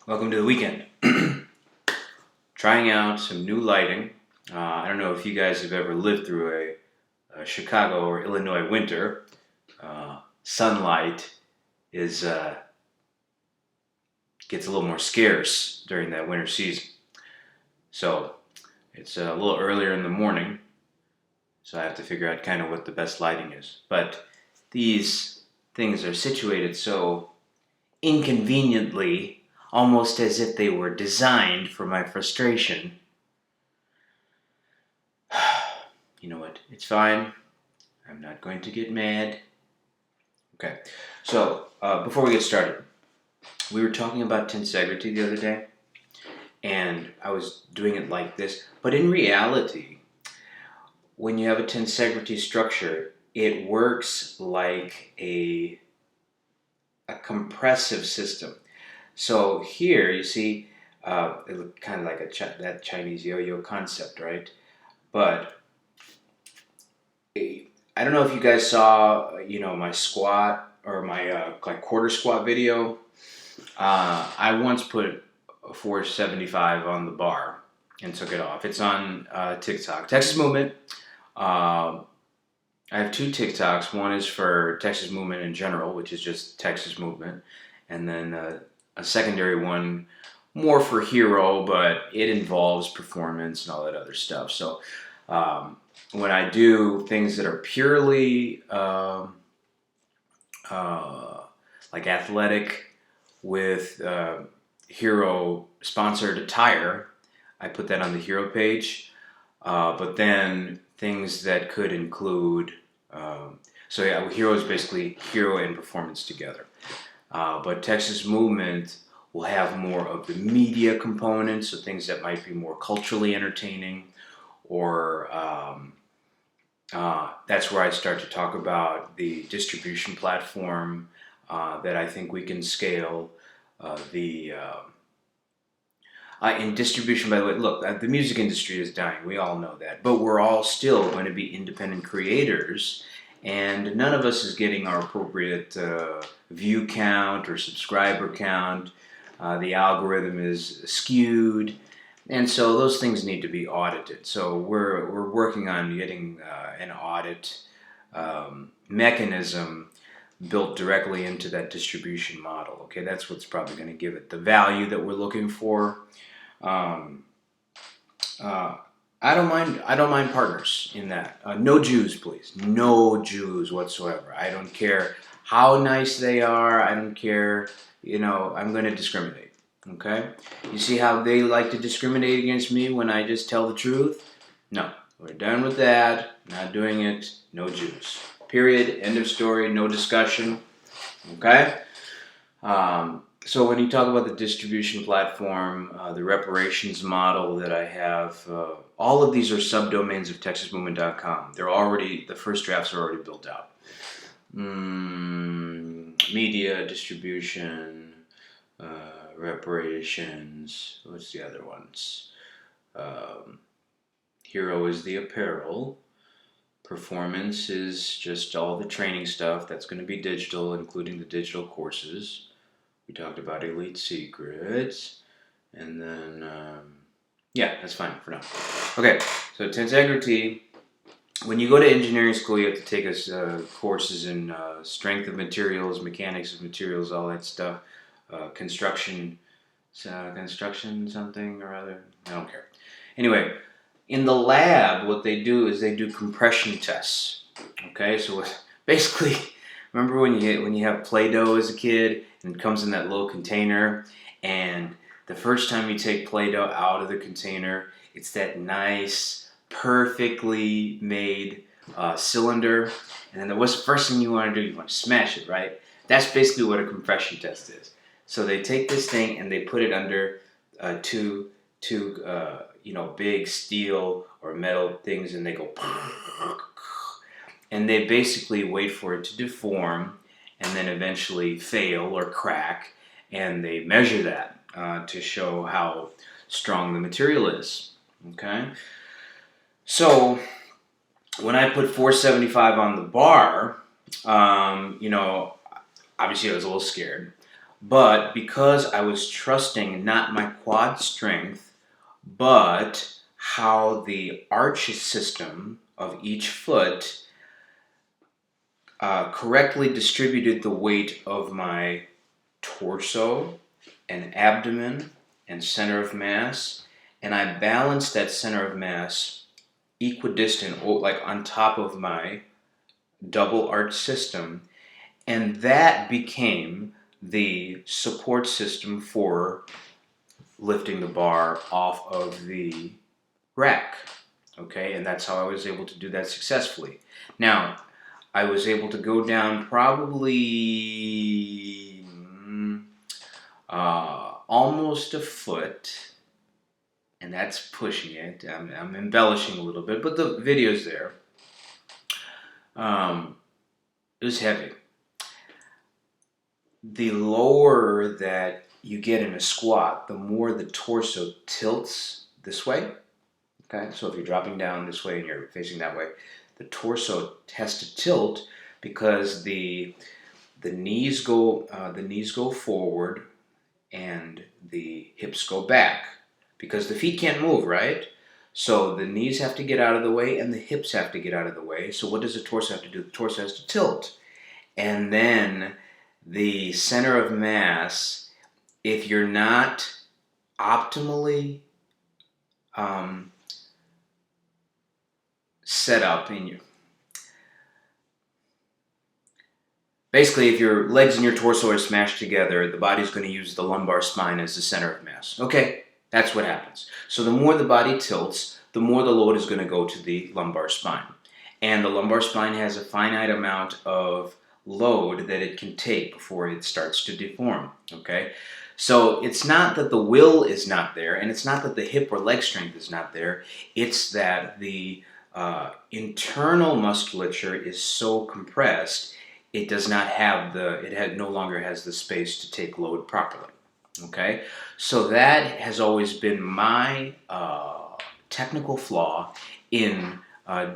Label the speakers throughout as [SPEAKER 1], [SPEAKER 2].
[SPEAKER 1] Welcome to the weekend. Trying out some new lighting. I don't know if you guys have ever lived through a Chicago or Illinois winter. Sunlight is gets a little more scarce during that winter season. So it's a little earlier in the morning, so I have to figure out kind of what the best lighting is. But these things are situated so inconveniently, almost as if they were designed for my frustration. You know what? It's fine. I'm not going to get mad. Okay, so before we get started, we were talking about tensegrity the other day, and I was doing it like this. But in reality, when you have a tensegrity structure, it works like a compressive system. So here you see, it looked kind of like that Chinese yo-yo concept, right? But I don't know if you guys saw, my squat or my like quarter squat video. I once put a 475 on the bar and took it off. It's on TikTok, Texas Movement. I have two TikToks. One is for Texas Movement in general, which is just Texas Movement, and then a secondary one more for Hero, but it involves performance and all that other stuff. So when I do things that are purely like athletic with Hero sponsored attire, I put that on the Hero page. But then things that could include, Hero is basically Hero and performance together. But Texas Movement will have more of the media components, so things that might be more culturally entertaining, or that's where I start to talk about the distribution platform that I think we can scale. In distribution, by the way, look, the music industry is dying. We all know that. But we're all still going to be independent creators, and none of us is getting our appropriate view count or subscriber count. The algorithm is skewed, and so those things need to be audited. So we're working on getting an audit mechanism built directly into that distribution model. Okay, that's what's probably going to give it the value that we're looking for. I don't mind partners in that. No Jews, please. No Jews whatsoever. I don't care how nice they are. I don't care. I'm going to discriminate. Okay? You see how they like to discriminate against me when I just tell the truth? No. We're done with that. Not doing it. No Jews. Period. End of story. No discussion. Okay? So when you talk about the distribution platform, the reparations model that I have, all of these are subdomains of TexasMovement.com. The first drafts are already built out. Media, distribution, reparations, what's the other ones? Hero is the apparel. Performance is just all the training stuff. That's going to be digital, including the digital courses. We talked about Elite Secrets, and then, that's fine for now. Okay, so tensegrity, when you go to engineering school, you have to take courses in strength of materials, mechanics of materials, all that stuff, construction something or other, I don't care. Anyway, in the lab, what they do is they do compression tests. Okay, so basically, remember when you have Play-Doh as a kid and it comes in that little container, and the first time you take Play-Doh out of the container, it's that nice, perfectly made cylinder, and then what's the first thing you want to do? You want to smash it, right? That's basically what a compression test is. So they take this thing and they put it under two big steel or metal things, and they go, and they basically wait for it to deform and then eventually fail or crack, and they measure that to show how strong the material is. Okay? So when I put 475 on the bar, obviously I was a little scared. But because I was trusting not my quad strength, but how the arch system of each foot correctly distributed the weight of my torso and abdomen and center of mass, and I balanced that center of mass equidistant, like on top of my double arch system, and that became the support system for lifting the bar off of the rack. Okay, and that's how I was able to do that successfully. Now, I was able to go down probably almost a foot, and that's pushing it. I'm embellishing a little bit, but the video's there. It was heavy. The lower that you get in a squat, the more the torso tilts this way. Okay, so if you're dropping down this way and you're facing that way, the torso has to tilt because the knees go forward and the hips go back because the feet can't move, right? So the knees have to get out of the way and the hips have to get out of the way. So what does the torso have to do? The torso has to tilt. And then the center of mass, if you're not optimally set up in your... Basically, if your legs and your torso are smashed together, the body's going to use the lumbar spine as the center of mass. Okay, that's what happens. So the more the body tilts, the more the load is going to go to the lumbar spine. And the lumbar spine has a finite amount of load that it can take before it starts to deform. Okay, so it's not that the will is not there, and it's not that the hip or leg strength is not there. It's that the internal musculature is so compressed, it does not have no longer has the space to take load properly. Okay, so that has always been my technical flaw in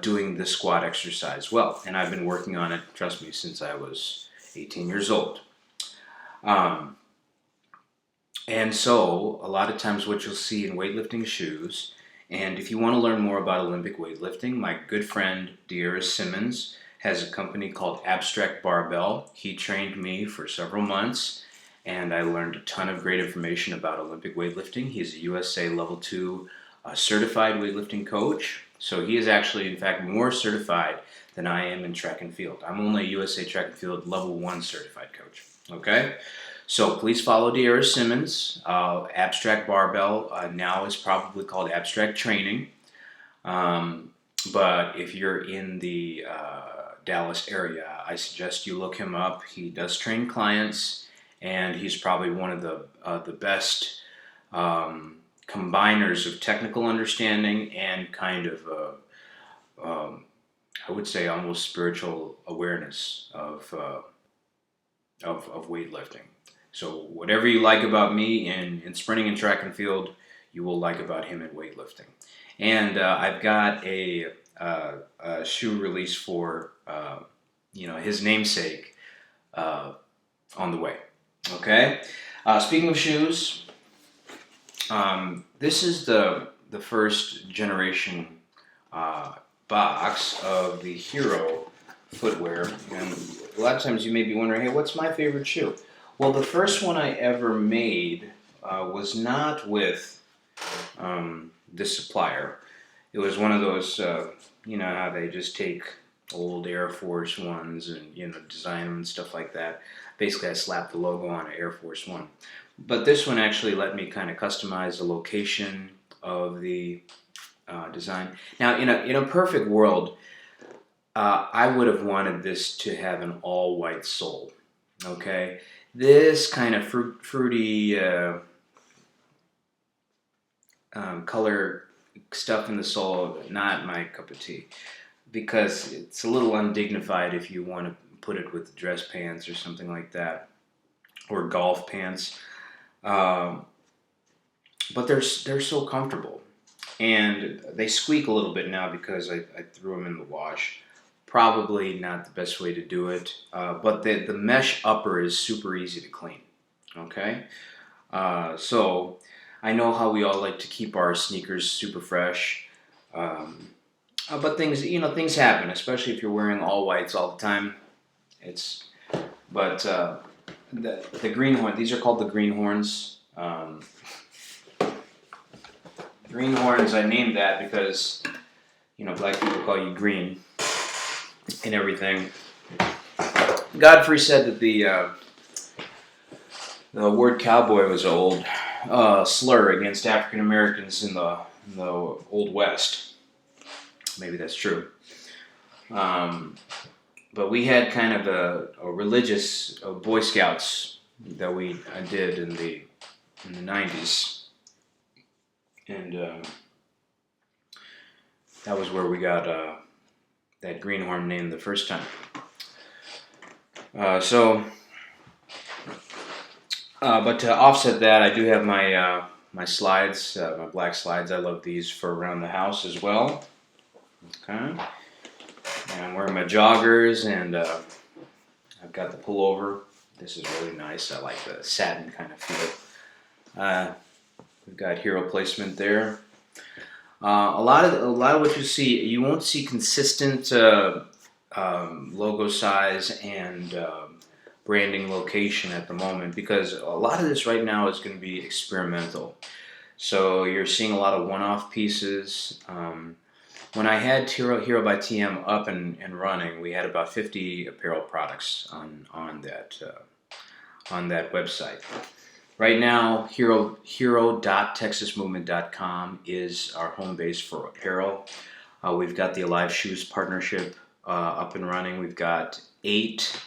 [SPEAKER 1] doing the squat exercise well, and I've been working on it, trust me, since I was 18 years old. And so a lot of times what you'll see in weightlifting shoes, and if you want to learn more about Olympic weightlifting, my good friend De'Ara Simmons has a company called Abstract Barbell. He trained me for several months, and I learned a ton of great information about Olympic weightlifting. He's a USA Level 2 certified weightlifting coach. So he is actually, in fact, more certified than I am in track and field. I'm only a USA Track and Field Level 1 certified coach. Okay? So please follow De'Ara Simmons. Abstract Barbell now is probably called Abstract Training. But if you're in the Dallas area, I suggest you look him up. He does train clients, and he's probably one of the best combiners of technical understanding and kind of, I would say, almost spiritual awareness of weightlifting. So whatever you like about me in sprinting and track and field, you will like about him in weightlifting. And I've got a shoe release for his namesake on the way. Okay. Speaking of shoes, this is the first generation box of the Hero footwear, and a lot of times you may be wondering, hey, what's my favorite shoe? Well, the first one I ever made was not with this supplier. It was one of those, how they just take old Air Force Ones and, design them and stuff like that. Basically, I slapped the logo on an Air Force One. But this one actually let me kind of customize the location of the design. Now, in a perfect world, I would have wanted this to have an all-white sole, okay? This kind of fruity color stuff in the sole, not my cup of tea, because it's a little undignified if you want to put it with dress pants or something like that, or golf pants. But they're so comfortable, and they squeak a little bit now because I threw them in the wash. Probably not the best way to do it, but the mesh upper is super easy to clean. Okay, so I know how we all like to keep our sneakers super fresh, um, but things happen, especially if you're wearing all whites all the time. It's but the Greenhorn. These are called the Greenhorns. Greenhorns. I named that because black people call you green and everything. Godfrey said that the word cowboy was an old slur against African Americans in the Old West. Maybe that's true. But we had kind of a religious Boy Scouts that I did in the 90s, and that was where we got that Greenhorn name the first time. But to offset that, I do have my slides, my black slides. I love these for around the house as well. Okay, and I'm wearing my joggers, and I've got the pullover. This is really nice. I like the satin kind of feel. We've got hero placement there. A lot of what you won't see consistent logo size and branding location at the moment, because a lot of this right now is going to be experimental. So you're seeing a lot of one-off pieces. When I had Hero by TM up and running, we had about 50 apparel products on that website. Right now, hero.texasmovement.com is our home base for apparel. We've got the Alive Shoes partnership up and running. We've got 8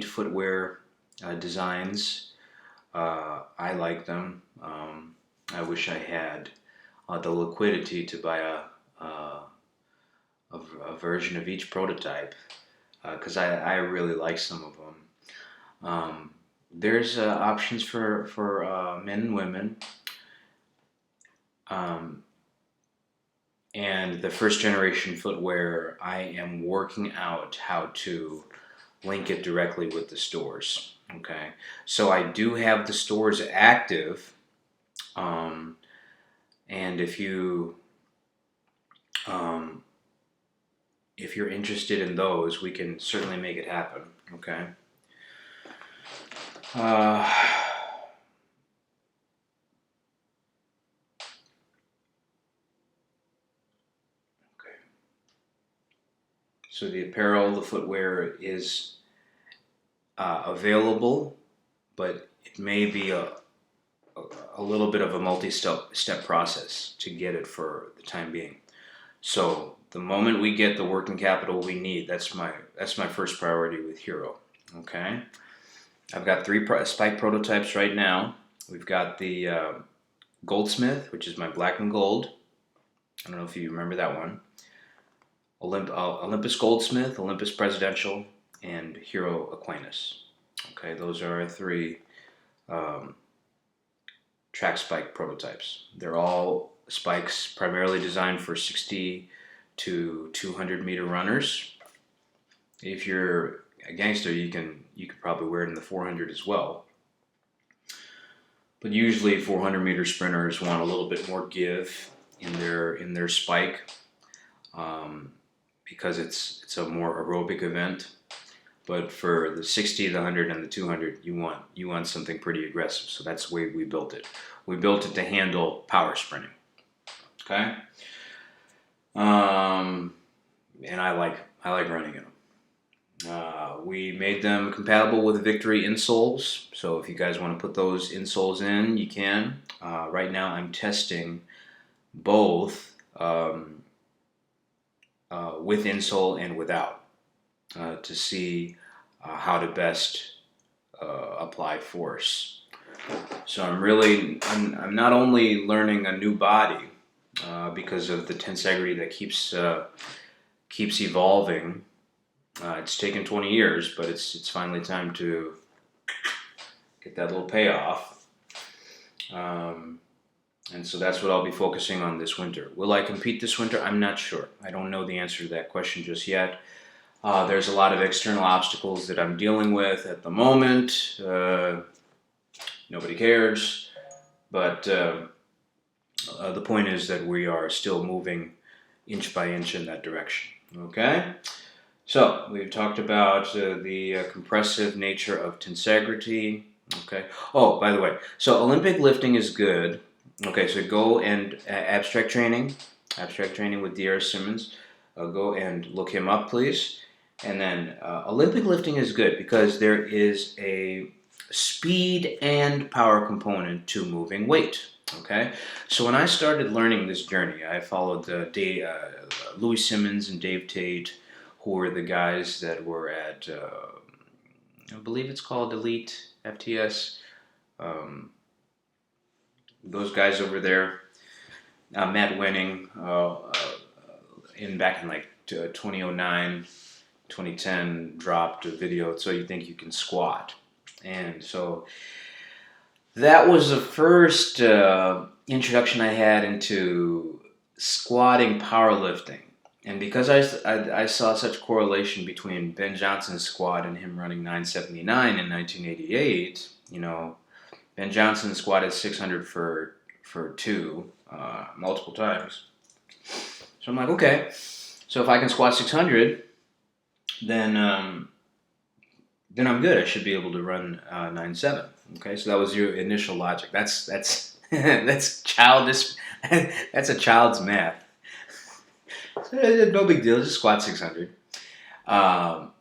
[SPEAKER 1] footwear designs. I like them. I wish I had the liquidity to buy a version of each prototype, because I really like some of them. There's options for men and women. And the first generation footwear, I am working out how to link it directly with the stores. Okay, so I do have the stores active, and if you're interested in those, we can certainly make it happen. Okay. So the apparel, the footwear is available, but it may be a little bit of a multi-step process to get it for the time being. So the moment we get the working capital we need, that's my first priority with Hero. Okay, I've got 3 spike prototypes right now. We've got the Goldsmith, which is my black and gold. I don't know if you remember that one. Olympus Goldsmith, Olympus Presidential, and Hero Aquinas. Okay, those are our 3 track spike prototypes. They're all spikes primarily designed for 60 to 200 meter runners. If you're a gangster, you could probably wear it in the 400 as well. But usually 400 meter sprinters want a little bit more give in their spike, because it's a more aerobic event. But for the 60, the 100, and the 200, you want something pretty aggressive. So that's the way we built it. We built it to handle power sprinting. Okay. And I like running in them. We made them compatible with Victory insoles. So if you guys want to put those insoles in, you can. Right now, I'm testing both with insole and without, to see how to best apply force. So I'm not only learning a new body because of the tensegrity that keeps evolving. It's taken 20 years, but it's finally time to get that little payoff. And so that's what I'll be focusing on this winter. Will I compete this winter? I'm not sure. I don't know the answer to that question just yet. There's a lot of external obstacles that I'm dealing with at the moment. Nobody cares, but the point is that we are still moving inch by inch in that direction. Okay? So, we've talked about the compressive nature of tensegrity. Okay. Oh, by the way, so Olympic lifting is good. Okay, so go and abstract training with D.R. Simmons. Go and look him up, please. And then Olympic lifting is good because there is a speed and power component to moving weight. Okay, so when I started learning this journey, I followed Louis Simmons and Dave Tate, who were the guys that were at, I believe it's called Elite FTS. Um, those guys over there, Matt Winning, back in like 2009, 2010, dropped a video, So You Think You Can Squat. And so that was the first introduction I had into squatting powerlifting. And because I saw such correlation between Ben Johnson's squat and him running 979 in 1988, Ben Johnson squatted 600 for two multiple times. So I'm like, okay, so if I can squat 600, then I'm good. I should be able to run 9.7. Okay, so that was your initial logic. That's that's childish. That's a child's math. So, no big deal. Just squat 600. But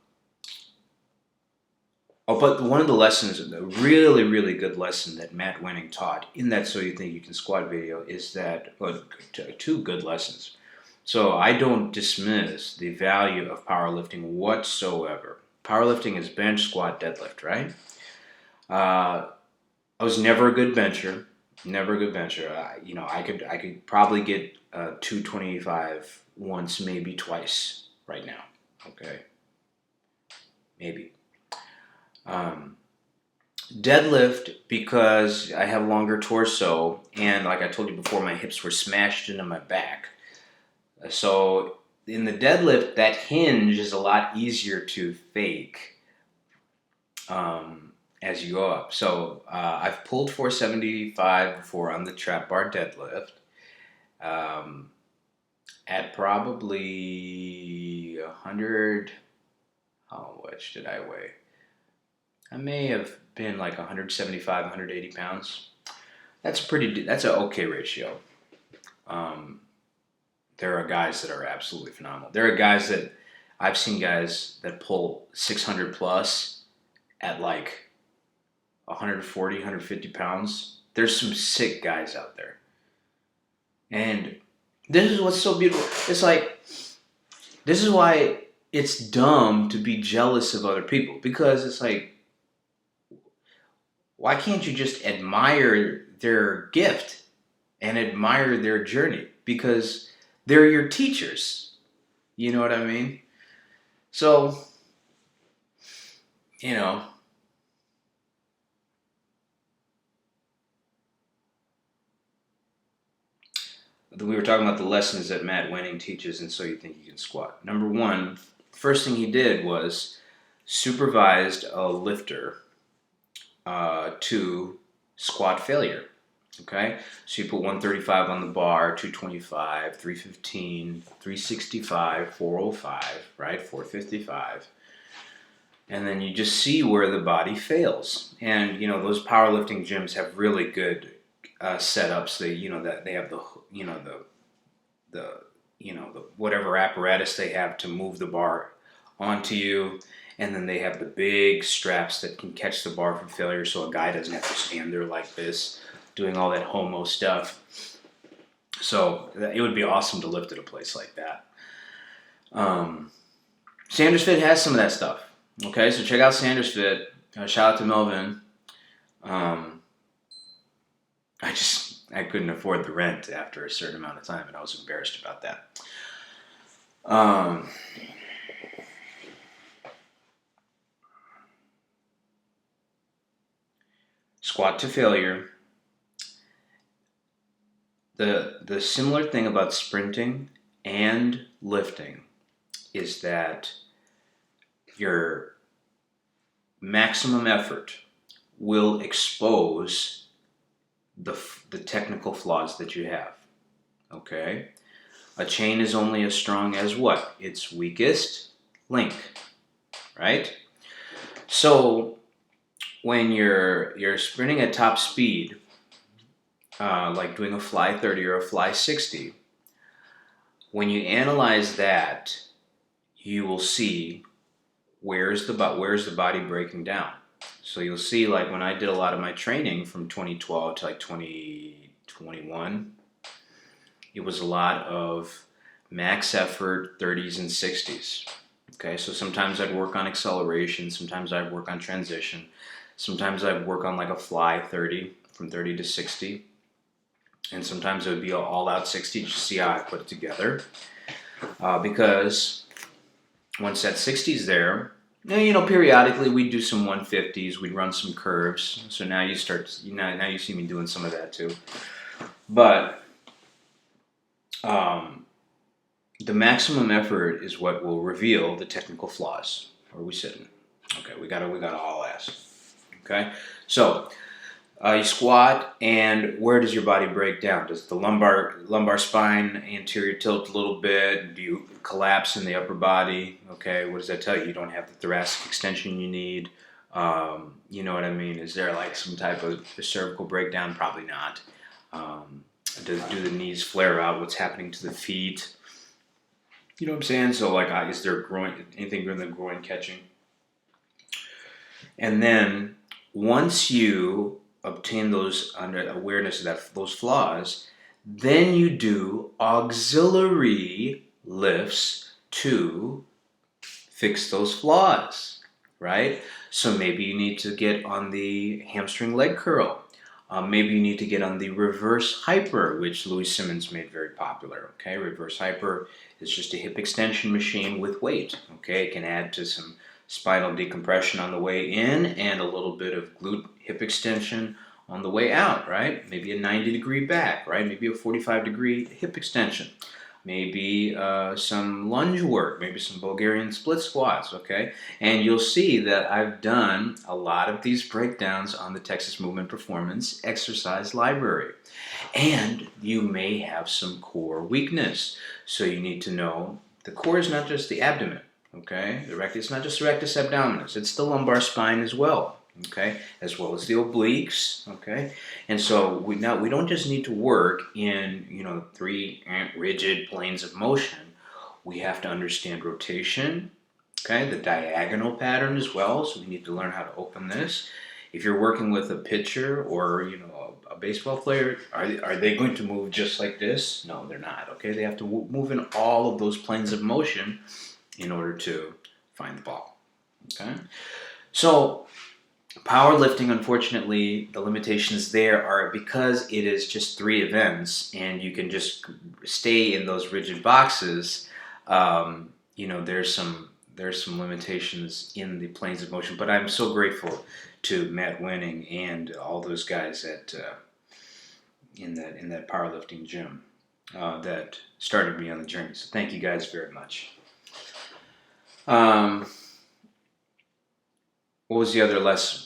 [SPEAKER 1] one of the lessons, a really, really good lesson that Matt Winning taught in that So You Think You Can Squat video is that, two good lessons. So I don't dismiss the value of powerlifting whatsoever. Powerlifting is bench, squat, deadlift, right? I was never a good bencher. I could probably get 225 once, maybe twice right now. Okay, maybe. Deadlift, because I have longer torso, and like I told you before, my hips were smashed into my back. So in the deadlift, that hinge is a lot easier to fake as you go up. So I've pulled 475 before on the trap bar deadlift at probably 100. How much did I weigh? I may have been like 175, 180 pounds. That's an okay ratio. There are guys that are absolutely phenomenal. There are guys that I've seen guys that pull 600 plus at like 140, 150 pounds. There's some sick guys out there. And this is what's so beautiful. It's like, this is why it's dumb to be jealous of other people, because it's like, why can't you just admire their gift and admire their journey? Because they're your teachers. You know what I mean? So, we were talking about the lessons that Matt Winning teaches and So You Think You Can Squat. Number one, first thing he did was supervised a lifter to squat failure. Okay, so you put 135 on the bar, 225, 315, 365, 405, right? 455. And then you just see where the body fails. And those powerlifting gyms have really good setups. They that they have the whatever apparatus they have to move the bar onto you. And then they have the big straps that can catch the bar from failure, so a guy doesn't have to stand there like this doing all that homo stuff. So it would be awesome to lift at a place like that. Sanders Fit has some of that stuff. Okay, so check out Sanders Fit. Shout out to Melvin. I couldn't afford the rent after a certain amount of time, and I was embarrassed about that. Squat to failure. The similar thing about sprinting and lifting is that your maximum effort will expose the technical flaws that you have. Okay? A chain is only as strong as what? Its weakest link, right? So when you're sprinting at top speed, like doing a fly 30 or a fly 60, when you analyze that, you will see where's the body breaking down. So you'll see, like when I did a lot of my training from 2012 to like 2021, it was a lot of max effort 30s and 60s. Okay, so sometimes I'd work on acceleration, sometimes I'd work on transition, sometimes I'd work on like a fly 30 from 30 to 60, and sometimes it would be an all-out 60 just to see how I put it together. Because once that 60 is there, periodically we'd do some 150s, we'd run some curves. So now you see me doing some of that too. But the maximum effort is what will reveal the technical flaws. Where are we sitting? Okay, we got a all ass. Okay, so you squat, and where does your body break down? Does the lumbar spine anterior tilt a little bit? Do you collapse in the upper body? Okay, what does that tell you? You don't have the thoracic extension you need. You know what I mean? Is there like some type of cervical breakdown? Probably not. Do the knees flare out? What's happening to the feet? You know what I'm saying? So like, is there anything in the groin catching? And then once you obtain those under awareness of those flaws, then you do auxiliary lifts to fix those flaws, right? So maybe you need to get on the hamstring leg curl. Maybe you need to get on the reverse hyper, which Louis Simmons made very popular. Okay, reverse hyper is just a hip extension machine with weight. Okay, it can add to some spinal decompression on the way in and a little bit of glute hip extension on the way out, right? Maybe a 90-degree back, right? Maybe a 45-degree hip extension. Maybe some lunge work, maybe some Bulgarian split squats, okay? And you'll see that I've done a lot of these breakdowns on the Texas Movement Performance exercise library. And you may have some core weakness. So you need to know the core is not just the abdomen, okay? It's not just the rectus abdominis, it's the lumbar spine as well. Okay, as well as the obliques. Okay, and so we don't just need to work in 3 rigid planes of motion. We have to understand rotation. Okay, the diagonal pattern as well. So we need to learn how to open this. If you're working with a pitcher or a baseball player, are they going to move just like this? No, they're not. Okay, they have to move in all of those planes of motion in order to find the ball. Okay, so powerlifting, unfortunately, the limitations there are because it is just 3 events and you can just stay in those rigid boxes. There's some limitations in the planes of motion. But I'm so grateful to Matt Winning and all those guys in that powerlifting gym that started me on the journey. So thank you guys very much. What was the other lesson?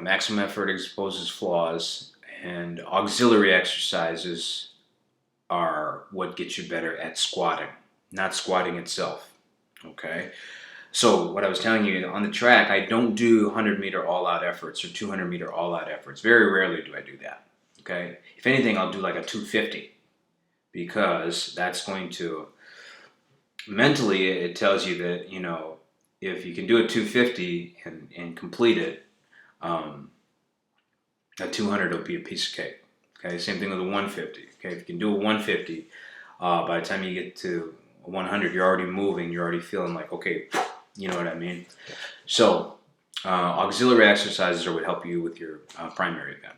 [SPEAKER 1] Maximum effort exposes flaws, and auxiliary exercises are what gets you better at squatting, not squatting itself. Okay? So what I was telling you, on the track, I don't do 100-meter all-out efforts or 200-meter all-out efforts. Very rarely do I do that. Okay? If anything, I'll do like a 250, because that's going to, mentally, it tells you that, if you can do a 250 and complete it, a 200 will be a piece of cake. Okay, same thing with a 150. Okay, if you can do a 150, by the time you get to a 100, you're already moving. You're already feeling like, okay, you know what I mean. So auxiliary exercises are what help you with your primary event.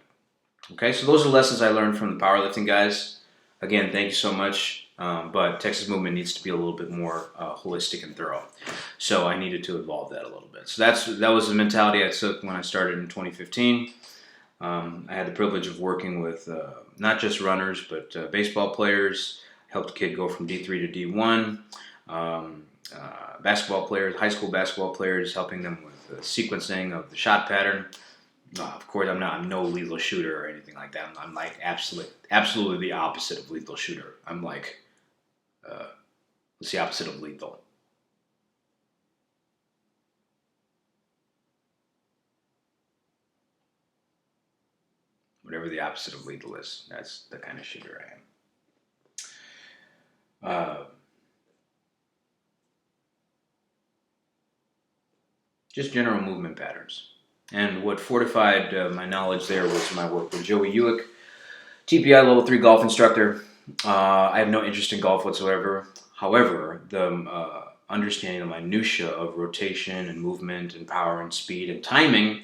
[SPEAKER 1] Okay, so those are lessons I learned from the powerlifting guys. Again, thank you so much. But Texas Movement needs to be a little bit more holistic and thorough. So I needed to evolve that a little bit. So that was the mentality I took when I started in 2015. I had the privilege of working with not just runners, but baseball players. Helped a kid go from D3 to D1. basketball players, high school basketball players, helping them with the sequencing of the shot pattern. Of course, I'm no lethal shooter or anything like that. I'm like absolutely the opposite of lethal shooter. I'm like, what's the opposite of lethal? Whatever the opposite of lethal is, that's the kind of shooter I am. Just general movement patterns. And what fortified my knowledge there was my work with Joey Ulick, TPI level 3 golf instructor. I have no interest in golf whatsoever. However, the understanding the minutia of rotation and movement and power and speed and timing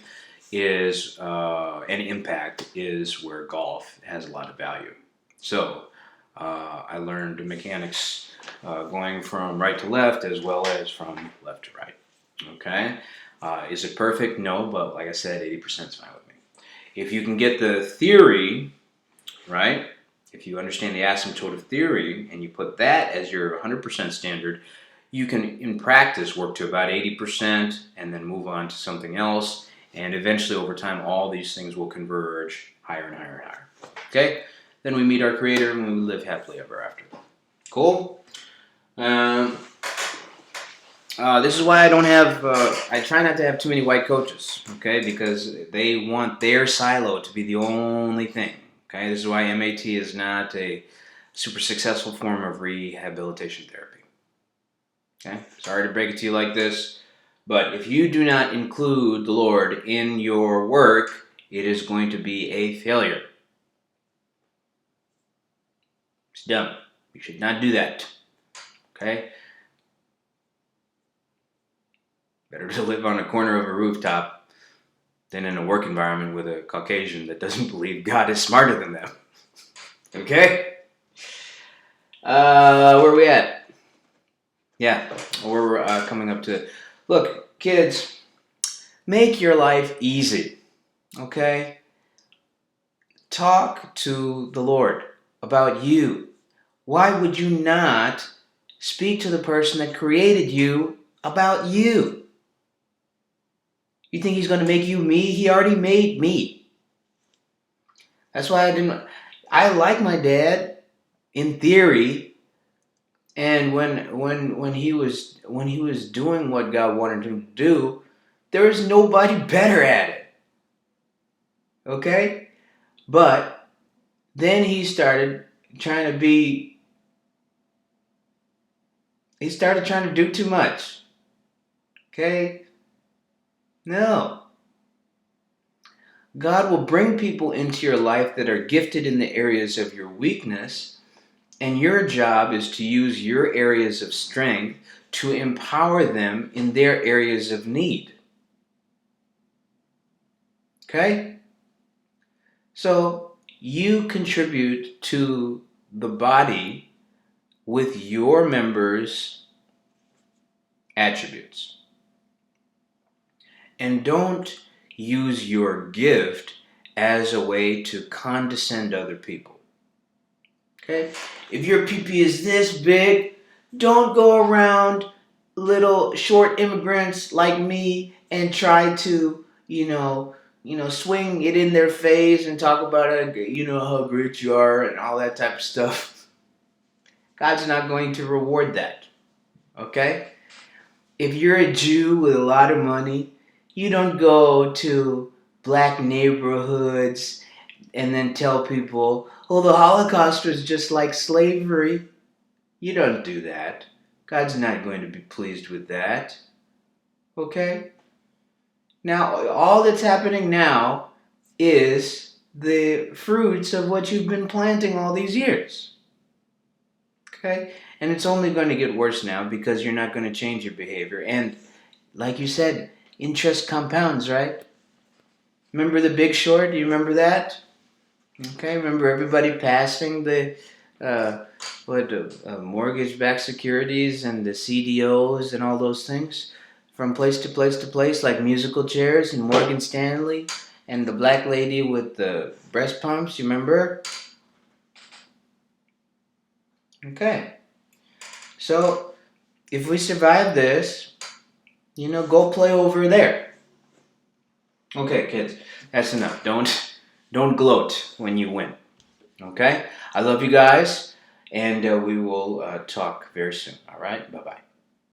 [SPEAKER 1] is and impact is where golf has a lot of value. So I learned mechanics going from right to left as well as from left to right. Okay. Is it perfect? No, but like I said, 80% is fine with me. If you can get the theory, right? If you understand the asymptote of theory and you put that as your 100% standard, you can, in practice, work to about 80% and then move on to something else. And eventually, over time, all these things will converge higher and higher and higher. Okay? Then we meet our Creator and we live happily ever after. Cool? This is why I don't have, I try not to have too many white coaches, okay, because they want their silo to be the only thing, okay? This is why MAT is not a super successful form of rehabilitation therapy, okay? Sorry to break it to you like this, but if you do not include the Lord in your work, it is going to be a failure. It's dumb. You should not do that, okay? Better to live on a corner of a rooftop than in a work environment with a Caucasian that doesn't believe God is smarter than them. Okay? Where are we at? Yeah, we're coming up to... Look, kids, make your life easy. Okay? Talk to the Lord about you. Why would you not speak to the person that created you about you? You think he's going to make you me? He already made me. That's why I like my dad in theory, and when he was doing what God wanted him to do, there was nobody better at it. Okay? But then he started trying to do too much. Okay? No. God will bring people into your life that are gifted in the areas of your weakness, and your job is to use your areas of strength to empower them in their areas of need. Okay? So you contribute to the body with your members' attributes. And don't use your gift as a way to condescend other people. Okay? If your PP is this big, don't go around little short immigrants like me and try to, swing it in their face and talk about how great you are and all that type of stuff. God's not going to reward that. Okay? If you're a Jew with a lot of money, you don't go to black neighborhoods and then tell people, oh, the Holocaust was just like slavery. You don't do that. God's not going to be pleased with that. Okay? Now, all that's happening now is the fruits of what you've been planting all these years. Okay? And it's only going to get worse now because you're not going to change your behavior. And like you said, interest compounds, right? Remember The Big Short? Do you remember that? Okay, remember everybody passing the mortgage-backed securities and the CDOs and all those things from place to place to place, like musical chairs and Morgan Stanley and the black lady with the breast pumps. You remember? Okay, so if we survive this, go play over there. Okay, kids, that's enough. Don't gloat when you win. Okay? I love you guys, and we will talk very soon. All right? Bye-bye.